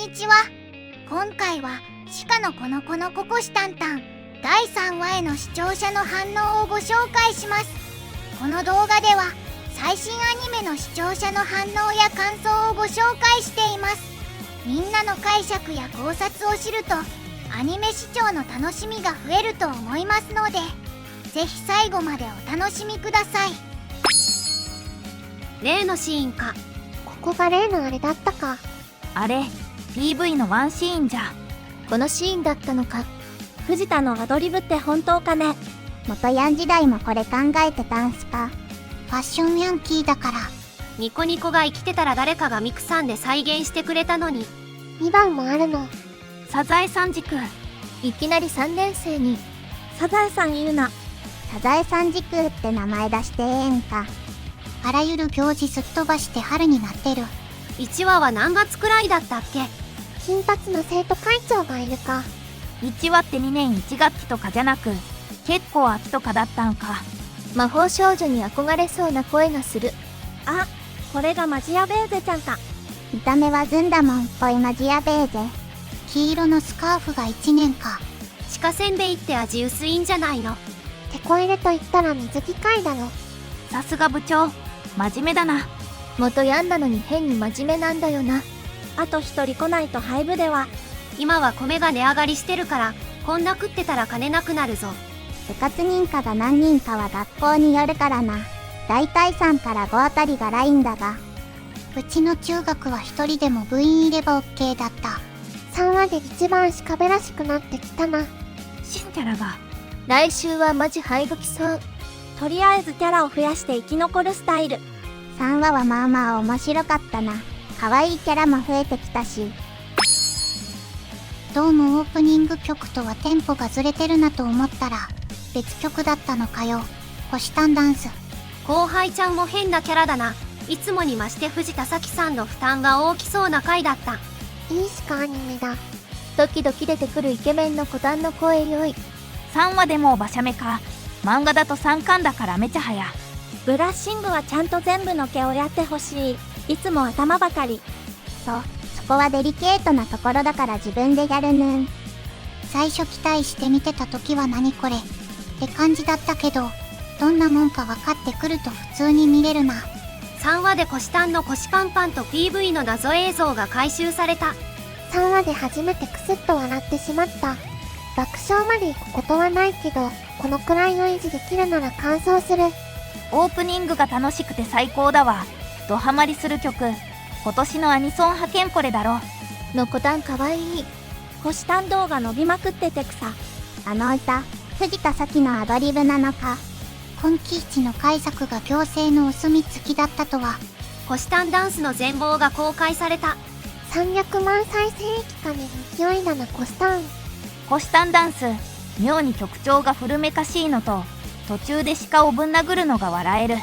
にちは。今回は鹿の子の子のココシタンタン第3話への視聴者の反応をご紹介します。この動画では最新アニメの視聴者の反応や感想をご紹介しています。みんなの解釈や考察を知るとアニメ視聴の楽しみが増えると思いますので、ぜひ最後までお楽しみください。例のシーンか。ここが例のあれだったか。あれ PV のワンシーンじゃ。このシーンだったのか。藤田のアドリブって本当かね。元ヤン時代もこれ考えてたんすか。ファッションヤンキーだから。ニコニコが生きてたら誰かがミクさんで再現してくれたのに。2番もあるの。サザエさん軸。いきなり3年生にサザエさん言うな。サザエさん時空って名前出してええんか。あらゆる行事すっ飛ばして春になってる。1話は何月くらいだったっけ。金髪の生徒会長がいるか。1話って2年1学期とかじゃなく結構秋とかだったんか。魔法少女に憧れそうな声がする。あ、これがマジヤベーゼちゃんか。見た目はずんだもんっぽいマジヤベーゼ。黄色のスカーフが1年か。鹿せんべいって味薄いんじゃないの。テこ入れと言ったら水着会だろ。さすが部長真面目だな。元ヤンなのに変に真面目なんだよな。あと1人来ないと廃部では。今は米が値上がりしてるからこんな食ってたら金なくなるぞ。部活認可が何人かは学校によるからな。だいたい3から5あたりがラインだが、うちの中学は1人でも部員いれば OK だった。3話で一番鹿べらしくなってきたな。新キャラが。来週はマジ灰が来そう。とりあえずキャラを増やして生き残るスタイル。3話はまあまあ面白かったな。可愛いキャラも増えてきたし。どうもオープニング曲とはテンポがずれてるなと思ったら別曲だったのかよ。虎視眈々ス。後輩ちゃんも変なキャラだな。いつもに増して藤田咲さんの負担が大きそうな回だった。いい鹿アニメだ。時々出てくるイケメンのコタンの声良い。3話でも馬車目か。漫画だと3巻だからめちゃはや。ブラッシングはちゃんと全部の毛をやってほしい。いつも頭ばかり。そこはデリケートなところだから自分でやるぬん。最初期待して見てた時は何これって感じだったけど、どんなもんか分かってくると普通に見れるな。3話でコシタンのコシパンパンと PV の謎映像が回収された。3話で初めてクスッと笑ってしまった。爆笑まで行くことはないけど、このくらいを維持できるなら完走する。オープニングが楽しくて最高だわ。ドハマりする曲今年のアニソン派遣これだろ。のコタンかわいい。星単動画伸びまくっててくさ。あの歌藤田咲のアドリブなのか。今季一の改作が行政のお墨付きだったとは。コシタンダンスの全貌が公開された。300万再生いきかね勢いだなコスタン。虎視眈々ス妙に曲調が古めかしいのと途中で鹿をぶん殴るのが笑える。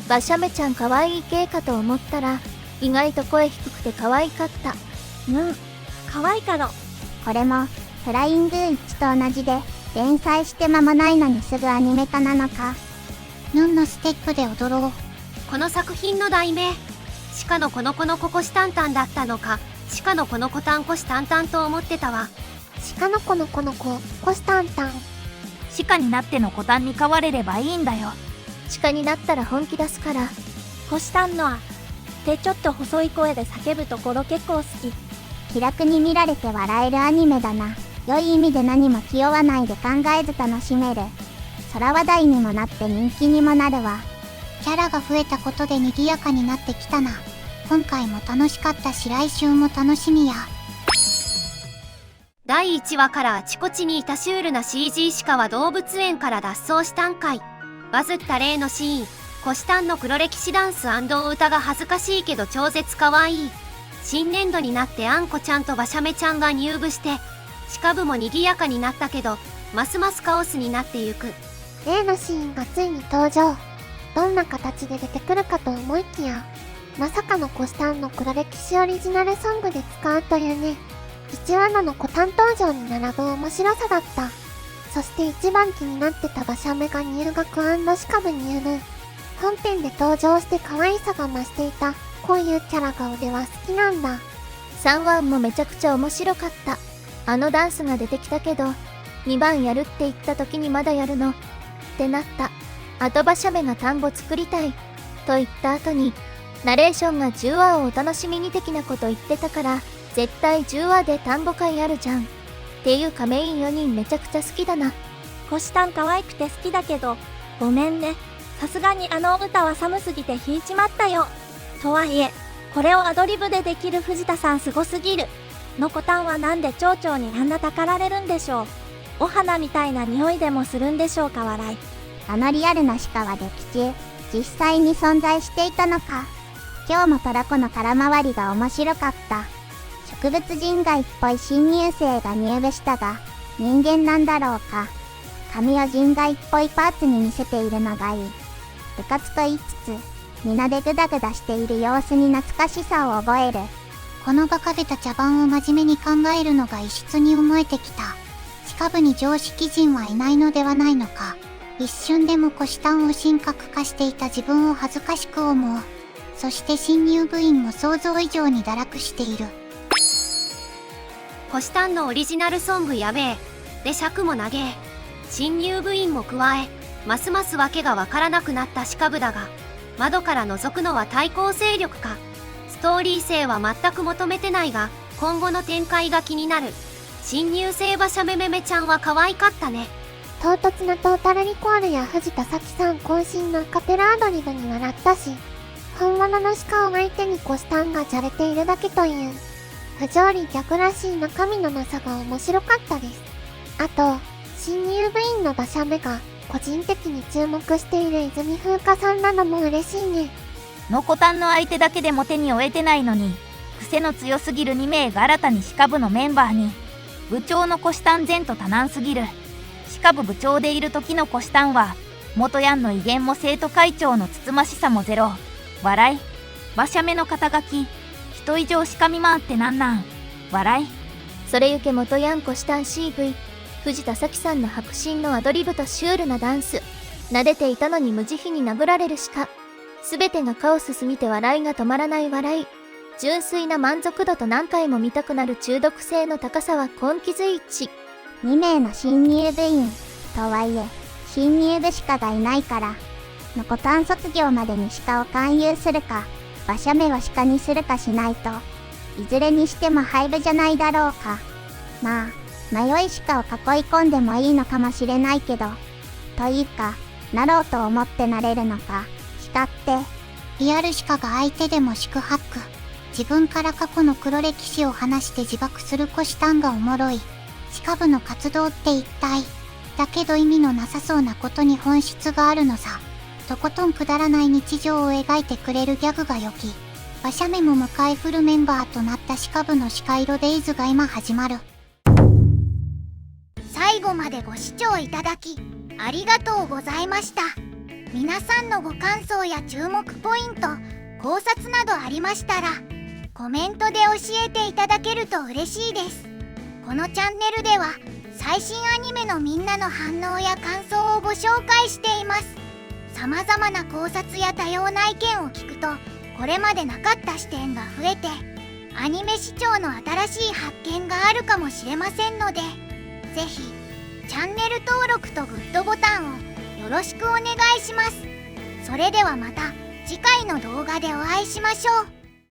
馬車目ちゃんかわいい系かと思ったら意外と声低くて可愛かった。可愛いかろ。これもフライング1と同じで連載して間もないのにすぐアニメ化なのか。ヌンのステップで踊ろう。この作品の題名鹿の子の子のココシタンタンだったのか。鹿の子のコタンコシタンタンと思ってたわ。鹿の子の子の子コシタンタン。鹿になってのコタンに変われればいいんだよ。鹿になったら本気出すから。星単のってちょっと細い声で叫ぶところ結構好き。気楽に見られて笑えるアニメだな。良い意味で何も気負わないで考えず楽しめる。空話題にもなって人気にもなるわ。キャラが増えたことで賑やかになってきたな。今回も楽しかったし来週も楽しみや。第1話からあちこちにいたシュールな CG 鹿は動物園から脱走したんかい。バズった例のシーンコシタンの黒歴史ダンス&歌が恥ずかしいけど超絶かわいい。新年度になってあんこちゃんと馬車目ちゃんが入部して鹿部も賑やかになったけどますますカオスになってゆく。例のシーンがついに登場。どんな形で出てくるかと思いきやまさかのコシタンの黒歴史オリジナルソングで使うというね。1話のコタン登場に並ぶ面白さだった。そして一番気になってた馬車目が入学鹿部入部。本編で登場して可愛さが増していたこういうキャラが俺は好きなんだ。3話もめちゃくちゃ面白かった。あのダンスが出てきたけど、2番やるって言った時にまだやるのってなった。あと馬車目が田んぼ作りたいと言った後に、ナレーションが10話をお楽しみに的なこと言ってたから、絶対10話で田んぼ会あるじゃん。っていうかメイン4人めちゃくちゃ好きだな。コシタン可愛くて好きだけど、ごめんね。さすがにあの歌は寒すぎて引いちまったよ。とはいえ、これをアドリブでできる藤田さんすごすぎる。のこたんはなんで町長にあんなたかられるんでしょう。お花みたいな匂いでもするんでしょうか、笑い。あのリアルな鹿は劇中、実際に存在していたのか。今日もトラコの空回りが面白かった。植物人外っぽい新入生が入部したが、人間なんだろうか。髪を人外っぽいパーツに見せているのがいい。部活と言いつつ、皆でグダグダしている様子に懐かしさを覚える。このバカげた茶番を真面目に考えるのが異質に思えてきた。鹿部に常識人はいないのではないのか。一瞬でも虎視眈を神格化していた自分を恥ずかしく思う。そして新入部員も想像以上に堕落している。虎視眈のオリジナルソングやべえ。で尺も長え。新入部員も加え、ますますわけがわからなくなった鹿部だが、窓から覗くのは対抗勢力か。ストーリー性は全く求めてないが、今後の展開が気になる。新入生馬車めめめちゃんは可愛かったね。唐突なトータルリコールや藤田咲さん渾身のアカペラアドリブに笑ったし、本物の鹿を相手にコシタンがじゃれているだけという、不条理逆らしい中身のなさが面白かったです。あと、新入部員の馬車目が個人的に注目している泉風花さんなのも嬉しいね。のこたんの相手だけでも手に負えてないのに、癖の強すぎる2名が新たに鹿部のメンバーに。部長のコシタン前途多難すぎる。鹿部部長でいる時のコシタンは、元ヤンの威厳も生徒会長のつつましさもゼロ。笑い。馬車目の肩書き、人以上鹿未満ってなんなん。笑い。それゆけ元ヤンコシタン CV、藤田咲さんの迫真のアドリブとシュールなダンス。撫でていたのに無慈悲に殴られる鹿。すべてがカオスすぎて笑いが止まらない笑い。純粋な満足度と何回も見たくなる中毒性の高さは根気随一。2名の新入部員、とはいえ、新入部鹿がいないから、のこたん卒業までに鹿を勧誘するか、馬車目を鹿にするかしないと、いずれにしても廃部じゃないだろうか。まあ、迷い鹿を囲い込んでもいいのかもしれないけど、というか、なろうと思ってなれるのか、鹿って。リアル鹿が相手でも四苦八苦。自分から過去の黒歴史を話して自爆するコシタンがおもろい。鹿部の活動って一体。だけど意味のなさそうなことに本質があるのさ。とことんくだらない日常を描いてくれるギャグが良き。馬車目も迎えフルメンバーとなった鹿部の鹿色デイズが今始まる。最後までご視聴いただき、ありがとうございました。皆さんのご感想や注目ポイント、考察などありましたら、コメントで教えていただけると嬉しいです。このチャンネルでは、最新アニメのみんなの反応や感想をご紹介しています。様々な考察や多様な意見を聞くと、これまでなかった視点が増えて、アニメ視聴の新しい発見があるかもしれませんので、ぜひ、チャンネル登録とグッドボタンをよろしくお願いします。それではまた次回の動画でお会いしましょう。